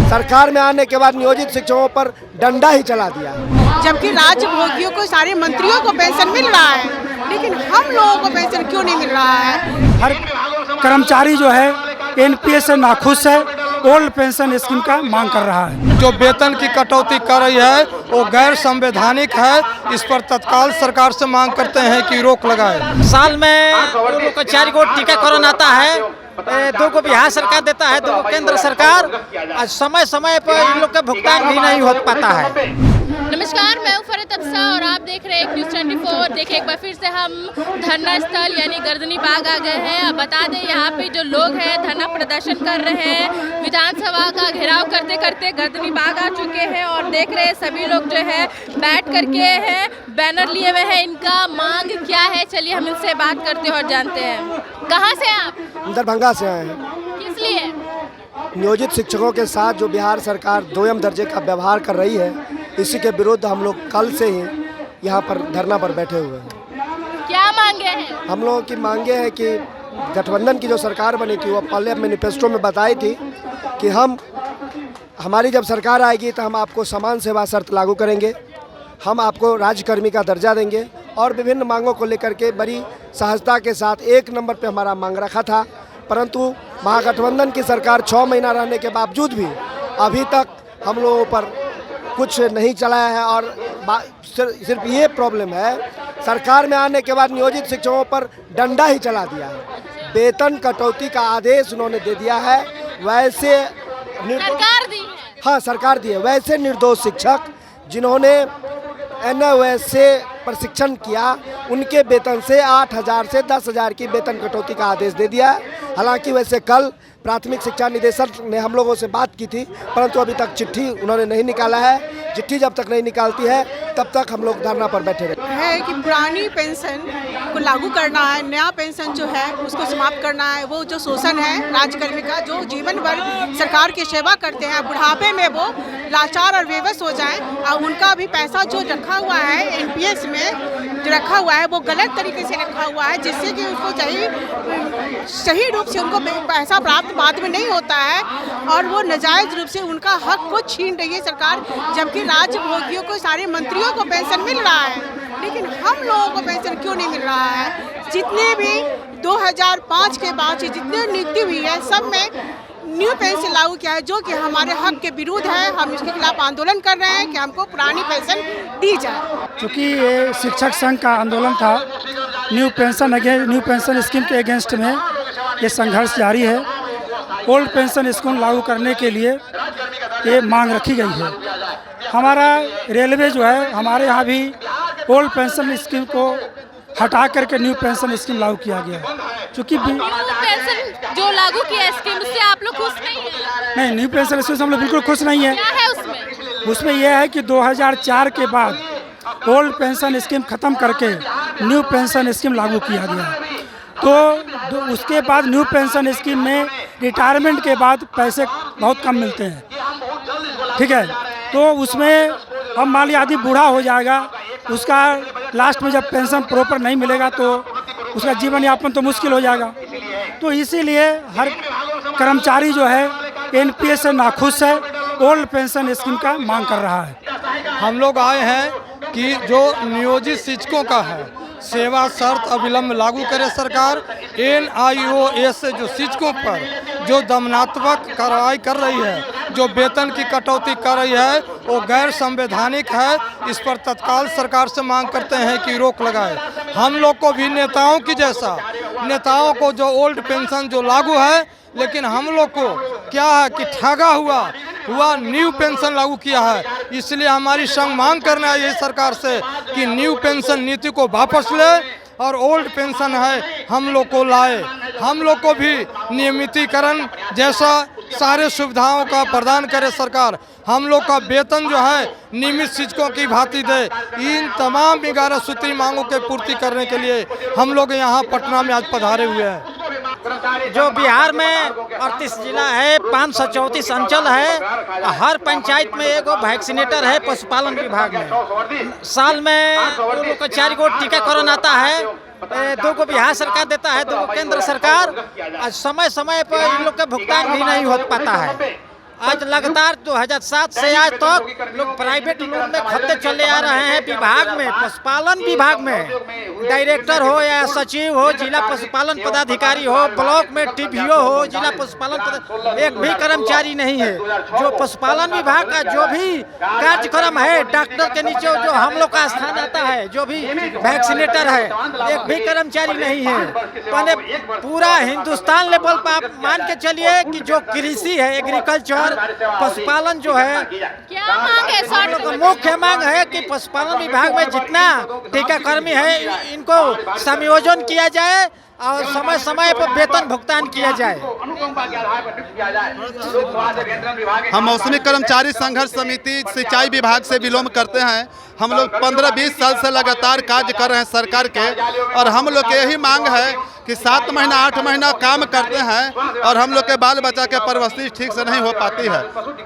सरकार में आने के बाद नियोजित शिक्षकों पर डंडा ही चला दिया है। जबकि राजभोगियों को, सारे मंत्रियों को पेंशन मिल रहा है, लेकिन हम लोगों को पेंशन क्यों नहीं मिल रहा है? हर कर्मचारी जो है एनपीएस से नाखुश है, ओल्ड पेंशन स्कीम का मांग कर रहा है। जो वेतन की कटौती कर रही है वो गैर संवैधानिक है। इस पर तत्काल सरकार से मांग करते हैं कि रोक लगाए। साल में 4 गो टीकाकरण आता है, 2 को बिहार सरकार देता है, 2 को केंद्र सरकार। समय समय पर इन लोग का भुगतान भी नहीं हो पाता है। नमस्कार, मैं हूं फरीद अफसा और आप देख रहे हैं न्यूज़ 24। देखिए, एक बार फिर से हम धरना स्थल यानी गर्दनी बाग आ गए हैं। अब बता दें, यहाँ पे जो लोग हैं धरना प्रदर्शन कर रहे हैं, विधानसभा का घेराव करते करते गर्दनी बाग आ चुके हैं और देख रहे हैं सभी लोग जो है बैठ करके हैं, बैनर लिए हुए हैं। इनका मांग क्या है, चलिए हम इनसे बात करते हैं और जानते हैं। कहाँ से आप? दरभंगा से आए हैं। किस लिए? नियोजित शिक्षकों के साथ जो बिहार सरकार दोयम दर्जे का व्यवहार कर रही है, इसी के विरुद्ध हम लोग कल से ही यहाँ पर धरना पर बैठे हुए हैं। क्या मांगे हैं? हम लोगों की मांगे हैं कि गठबंधन की जो सरकार बनी थी वो पहले मैनिफेस्टो में बताई थी कि हमारी जब सरकार आएगी तो हम आपको समान सेवा शर्त लागू करेंगे, हम आपको राज्यकर्मी का दर्जा देंगे और विभिन्न मांगों को लेकर के बड़ी सहजता के साथ 1 नंबर पे हमारा मांग रखा था। परंतु महागठबंधन की सरकार 6 महीना रहने के बावजूद भी अभी तक हम लोगों पर कुछ नहीं चलाया है और सिर्फ ये प्रॉब्लम है, सरकार में आने के बाद नियोजित शिक्षकों पर डंडा ही चला दिया है। वेतन कटौती का आदेश उन्होंने दे दिया है। वैसे सरकार दी है। हाँ, सरकार दी है। वैसे निर्दोष शिक्षक जिन्होंने NOS से प्रशिक्षण किया, उनके वेतन से 8,000 से 10,000 की वेतन कटौती का आदेश दे दिया है। हालांकि वैसे कल प्राथमिक शिक्षा निदेशक ने हम लोगों से बात की थी, परंतु अभी तक चिट्ठी उन्होंने नहीं निकाला है। चिट्ठी जब तक नहीं निकालती है तब तक हम लोग धरना पर बैठे रहे है कि पुरानी पेंशन को लागू करना है, नया पेंशन जो है उसको समाप्त करना है। वो जो शोषण है राज्यकर्मी का, जो जीवन भर सरकार की सेवा करते हैं, बुढ़ापे में वो लाचार और बेबस हो जाएं और उनका भी पैसा जो रखा हुआ है एनपीएस में जो रखा हुआ है वो गलत तरीके से रखा हुआ है, जिससे कि उनको सही रूप से उनको पैसा प्राप्त बाद में नहीं होता है और वो नाजायज रूप से उनका हक को छीन रही है सरकार। जबकि राजभोगियों को, सारे मंत्रियों को पेंशन मिल रहा है, लेकिन हम लोगों को पेंशन क्यों नहीं मिल रहा है? जितने भी 2005 के बाद से जितने नियुक्ति हुई है सब में न्यू पेंशन लागू किया है, जो कि हमारे हक के विरुद्ध है। हम इसके खिलाफ आंदोलन कर रहे हैं कि हमको पुरानी पेंशन दी जाए। चूँकि ये शिक्षक संघ का आंदोलन था, न्यू पेंशन स्कीम के अगेंस्ट में ये संघर्ष जारी है। ओल्ड पेंशन स्कीम लागू करने के लिए ये मांग रखी गई है। हमारा रेलवे जो है, हमारे यहाँ भी ओल्ड पेंशन स्कीम को हटा करके न्यू पेंशन स्कीम लागू किया गया है। चूँकि पेंशन जो लागू किया स्कीम, उससे आप लोग खुश नहीं हैं? नहीं, न्यू पेंशन स्कीम से हम लोग बिल्कुल खुश नहीं है। क्या है उसमें? उसमें यह है कि 2004 के बाद ओल्ड पेंशन स्कीम ख़त्म करके न्यू पेंशन स्कीम लागू किया गया। तो उसके बाद न्यू पेंशन स्कीम में रिटायरमेंट के बाद पैसे बहुत कम मिलते हैं, ठीक है। तो उसमें हम मान लिया आदमी बूढ़ा हो जाएगा, उसका लास्ट में जब पेंशन प्रॉपर नहीं मिलेगा तो उसका जीवन यापन तो मुश्किल हो जाएगा। तो इसीलिए हर कर्मचारी जो है एनपीएस से नाखुश है, ओल्ड पेंशन स्कीम का मांग कर रहा है। हम लोग आए हैं कि जो नियोजित शिक्षकों का है सेवा शर्त अविलंब लागू करे सरकार। NIOS से जो शिक्षकों पर जो दमनात्मक कार्रवाई कर रही है, जो वेतन की कटौती कर रही है, वो गैर संवैधानिक है। इस पर तत्काल सरकार से मांग करते हैं कि रोक लगाए। हम लोग को भी नेताओं की जैसा, नेताओं को जो ओल्ड पेंशन जो लागू है, लेकिन हम लोग को क्या है कि ठगा हुआ न्यू पेंशन लागू किया है। इसलिए हमारी संघ मांग करना है यही सरकार से कि न्यू पेंशन नीति को वापस ले और ओल्ड पेंशन है हम लोग को लाए। हम लोग को भी नियमितीकरण जैसा सारे सुविधाओं का प्रदान करे सरकार। हम लोग का वेतन जो है नियमित शिक्षकों की भांति दे। इन तमाम 11 सूत्री मांगों के पूर्ति करने के लिए हम लोग यहाँ पटना में आज पधारे हुए हैं। जो बिहार में 38 जिला है, 534 अंचल है, हर पंचायत में एगो वैक्सीनेटर है पशुपालन विभाग में। साल में 4 गो टीकाकरण आता है, 2 को बिहार सरकार देता है, 2 को केंद्र सरकार। समय समय पर इन लोग का भुगतान भी नहीं हो पाता है। आज लगातार 2007 से आज तक लोग प्राइवेट लोन में खत्ते चले आ रहे हैं। विभाग में, पशुपालन विभाग में डायरेक्टर हो या सचिव हो, जिला पशुपालन पदाधिकारी हो, ब्लॉक में टीपीओ हो, जिला पशुपालन एक भी कर्मचारी नहीं है। जो पशुपालन विभाग का जो भी कार्यक्रम है, डॉक्टर के नीचे जो हम लोग का स्थान आता है, जो भी वैक्सीनेटर है, एक भी कर्मचारी नहीं है। मैंने पूरा हिंदुस्तान लेवल पर आप मान के चलिए कि जो कृषि है, एग्रीकल्चर, पशुपालन जो है, क्या मांग है? मुख्य मांग है कि पशुपालन विभाग में जितना टीकाकर्मी है इनको समायोजन किया जाए और समय समय पर वेतन भुगतान किया जाए। हम मौसमी कर्मचारी संघर्ष समिति सिंचाई विभाग से विलोम करते हैं। हम लोग 15-20 साल से लगातार कार्य कर रहे हैं सरकार के, और हम लोग की यही मांग है कि 7 महीना 8 महीना काम करते हैं और हम लोग के बाल बच्चा के परवरिश ठीक से नहीं हो पाती है।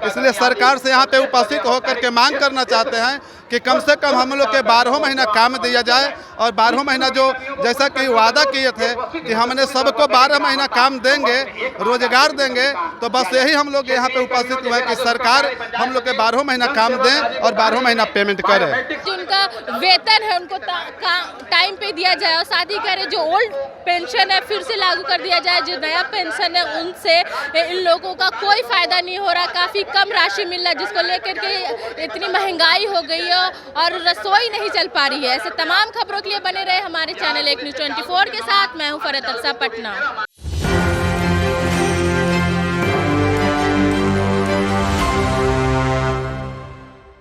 इसलिए सरकार से यहाँ पे उपस्थित होकर के मांग करना चाहते हैं कि कम से कम हम लोग के 12 महीना काम दिया जाए, और 12 महीना जो जैसा कि वादा किए थे कि हमने सबको 12 महीना काम देंगे, रोजगार देंगे, तो बस यही हम लोग यहाँ पे उपस्थित हुए कि सरकार हम लोग के 12 महीना काम दें और 12 महीना पेमेंट करे। जिनका वेतन है उनको टाइम पे दिया जाए, और शादी करे जो ओल्ड पेंशन है फिर से लागू कर दिया जाए। जो नया पेंशन है उनसे इन लोगों का कोई फायदा नहीं हो रहा, काफ़ी कम राशि मिल रहा है, जिसको लेकर के इतनी महंगाई हो गई है और रसोई नहीं चल पा रही है। ऐसे तमाम खबरों के लिए बने रहे हमारे चैनल एक न्यूज़ 24 के साथ। मैं हूँ फरहत अफसा, पटना।